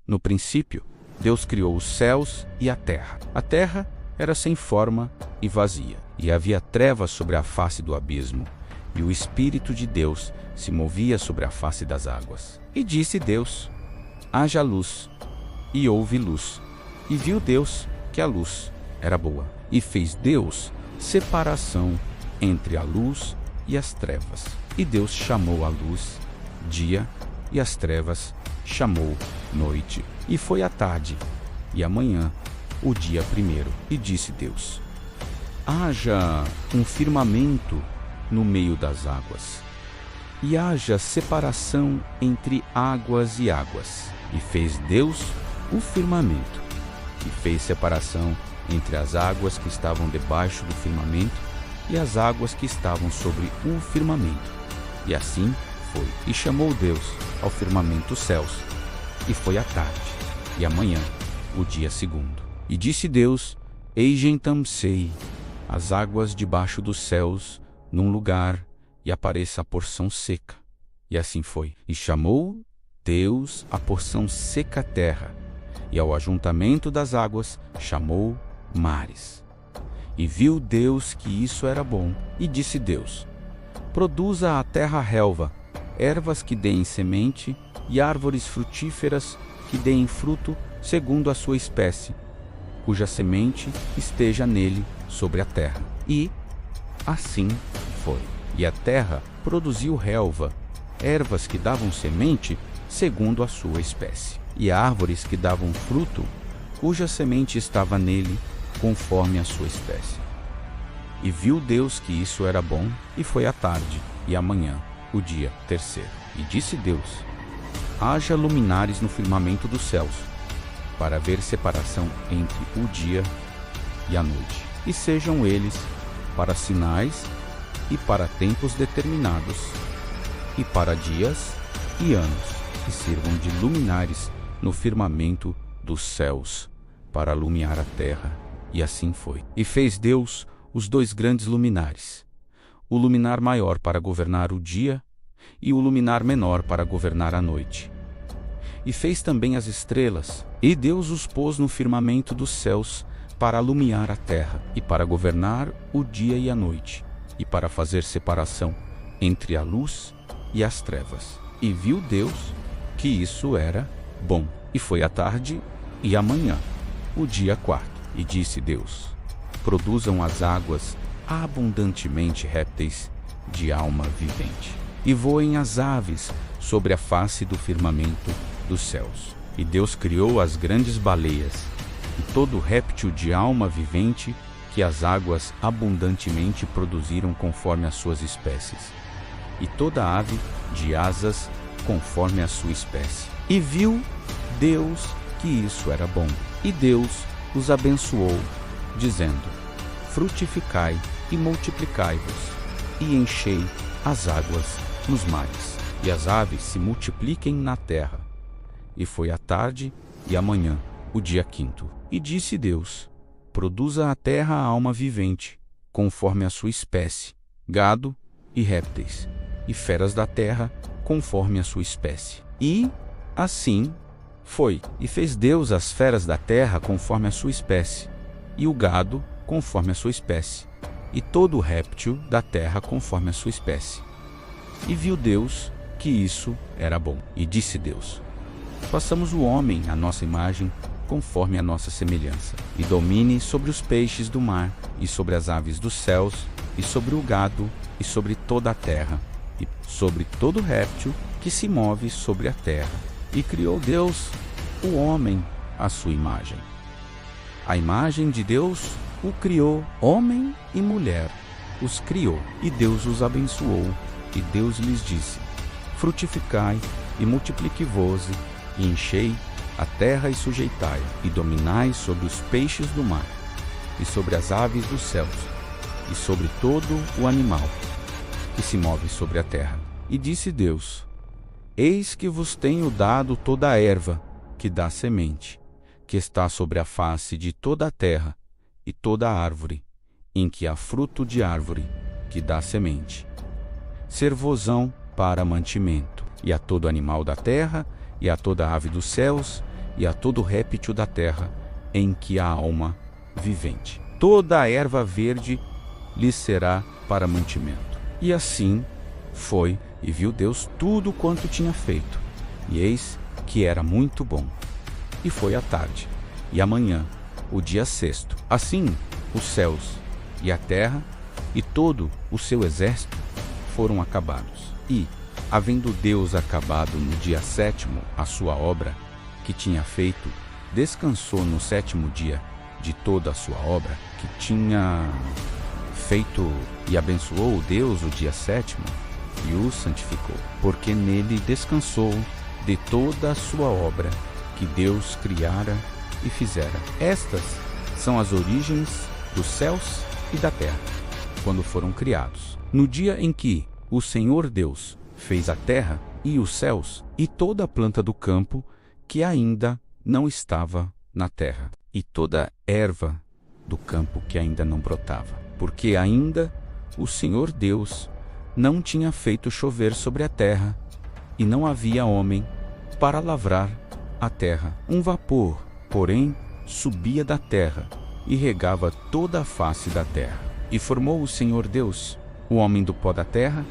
No princípio, Deus criou os céus e a terra. A terra era sem forma e vazia, e havia trevas sobre a face do abismo, e o Espírito de Deus se movia sobre a face das águas. E disse Deus: haja luz, e houve luz. E viu Deus que a luz era boa. E fez Deus separação entre a luz e as trevas. E Deus chamou a luz dia, e as trevas chamou noite. E foi a tarde e a manhã, o dia primeiro. E disse Deus: haja um firmamento no meio das águas, e haja separação entre águas e águas. E fez Deus o firmamento, e fez separação entre as águas que estavam debaixo do firmamento e as águas que estavam sobre o firmamento. E assim foi. E chamou Deus ao firmamento os céus. E foi a tarde e a manhã, o dia segundo. E disse Deus: eijentancei as águas debaixo dos céus num lugar, e apareça a porção seca. E assim foi. E chamou Deus a porção seca terra, e ao ajuntamento das águas chamou mares. E viu Deus que isso era bom. E disse Deus: produza a terra relva, ervas que deem semente, e árvores frutíferas que deem fruto segundo a sua espécie, cuja semente esteja nele sobre a terra. E assim foi. E a terra produziu relva, ervas que davam semente segundo a sua espécie, e árvores que davam fruto, cuja semente estava nele conforme a sua espécie. E viu Deus que isso era bom, e foi a tarde e a manhã, o dia terceiro. E disse Deus: haja luminares no firmamento dos céus, para haver separação entre o dia e a noite, e sejam eles para sinais e para tempos determinados, e para dias e anos, e sirvam de luminares no firmamento dos céus, para alumiar a terra. E assim foi. E fez Deus os dois grandes luminares, o luminar maior para governar o dia, e o luminar menor para governar a noite. E fez também as estrelas, e Deus os pôs no firmamento dos céus para alumiar a terra, e para governar o dia e a noite, e para fazer separação entre a luz e as trevas. E viu Deus que isso era bom. E foi a tarde e a manhã, o dia quarto. E disse Deus: produzam as águas abundantemente répteis de alma vivente, e voem as aves sobre a face do firmamento dos céus. E Deus criou as grandes baleias, e todo réptil de alma vivente que as águas abundantemente produziram conforme as suas espécies, e toda ave de asas conforme a sua espécie. E viu Deus que isso era bom. E Deus os abençoou, dizendo: frutificai e multiplicai-vos, e enchei as águas nos mares, e as aves se multipliquem na terra. E foi a tarde e a manhã, o dia quinto. E disse Deus: produza a terra a alma vivente, conforme a sua espécie, gado e répteis, e feras da terra, conforme a sua espécie. E assim foi. E fez Deus as feras da terra conforme a sua espécie, e o gado conforme a sua espécie, e todo o réptil da terra conforme a sua espécie. E viu Deus que isso era bom. E disse Deus: façamos o homem à nossa imagem, conforme a nossa semelhança, e domine sobre os peixes do mar, e sobre as aves dos céus, e sobre o gado, e sobre toda a terra, e sobre todo réptil que se move sobre a terra. E criou Deus o homem à sua imagem. A imagem de Deus o criou, homem e mulher os criou. E Deus os abençoou, e Deus lhes disse: frutificai e multipliquai-vos, e enchei a terra e sujeitai, e dominai sobre os peixes do mar, e sobre as aves dos céus, e sobre todo o animal que se move sobre a terra. E disse Deus: eis que vos tenho dado toda a erva que dá semente, que está sobre a face de toda a terra, e toda a árvore em que há fruto de árvore que dá semente, servosão para mantimento, e a todo animal da terra, e a toda ave dos céus, e a todo réptil da terra em que há alma vivente. Toda a erva verde lhes será para mantimento. E assim foi, e viu Deus tudo quanto tinha feito, e eis que era muito bom. E foi a tarde, e amanhã, o dia sexto. Assim, os céus e a terra e todo o seu exército foram acabados. E, havendo Deus acabado no dia sétimo a sua obra que tinha feito, descansou no sétimo dia de toda a sua obra que tinha feito, e abençoou Deus o dia sétimo e o santificou, porque nele descansou de toda a sua obra que Deus criara e fizera. Estas são as origens dos céus e da terra, quando foram criados. No dia em que o Senhor Deus fez a terra e os céus e toda a planta do campo que ainda não estava na terra, e toda erva do campo que ainda não brotava, porque ainda o Senhor Deus não tinha feito chover sobre a terra, e não havia homem para lavrar a terra. Um vapor, porém, subia da terra e regava toda a face da terra. E formou o Senhor Deus o homem do pó da terra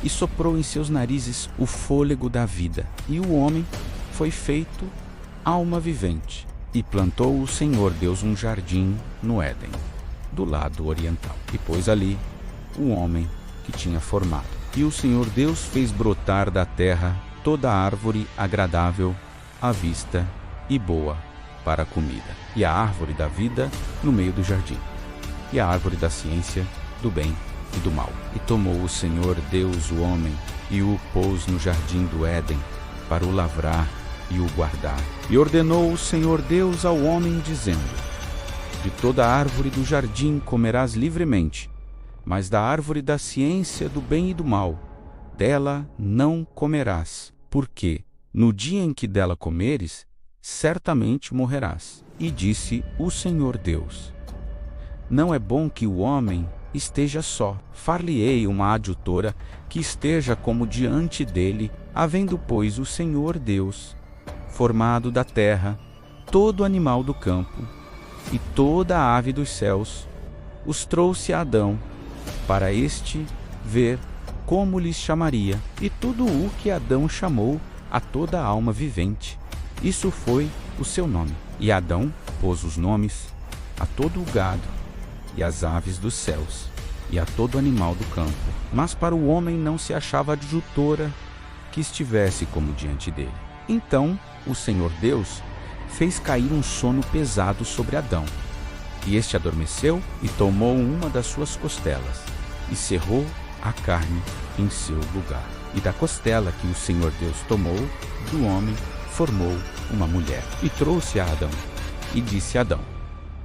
e soprou em seus narizes o fôlego da vida. E o homem foi feito alma vivente. E plantou o Senhor Deus um jardim no Éden, do lado oriental, e pôs ali o homem que tinha formado. E o Senhor Deus fez brotar da terra toda árvore agradável à vista e boa para a comida, e a árvore da vida no meio do jardim, e a árvore da ciência do bem e do mal. E tomou o Senhor Deus o homem e o pôs no jardim do Éden para o lavrar e o guardar. E ordenou o Senhor Deus ao homem, dizendo: de toda árvore do jardim comerás livremente, mas da árvore da ciência do bem e do mal, dela não comerás, porque no dia em que dela comeres, certamente morrerás. E disse o Senhor Deus: não é bom que o homem esteja só. Far-lhe-ei uma adjutora que esteja como diante dele. Havendo, pois, o Senhor Deus formado da terra todo animal do campo e toda a ave dos céus, os trouxe a Adão, para este ver como lhes chamaria. E tudo o que Adão chamou a toda a alma vivente, isso foi o seu nome. E Adão pôs os nomes a todo o gado, e às aves dos céus, e a todo animal do campo. Mas para o homem não se achava adjutora que estivesse como diante dele. Então o Senhor Deus fez cair um sono pesado sobre Adão, e este adormeceu e tomou uma das suas costelas, e cerrou a carne em seu lugar. E da costela que o Senhor Deus tomou do homem, formou uma mulher, e trouxe a Adão. E disse a Adão: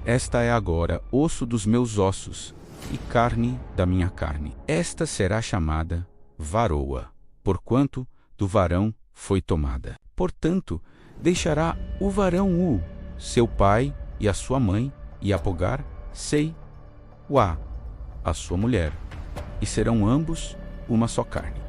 esta é agora osso dos meus ossos e carne da minha carne. Esta será chamada varoa, porquanto do varão foi tomada. Portanto, deixará o varão seu pai e a sua mãe, e apogar-se a sua mulher, e serão ambos uma só carne.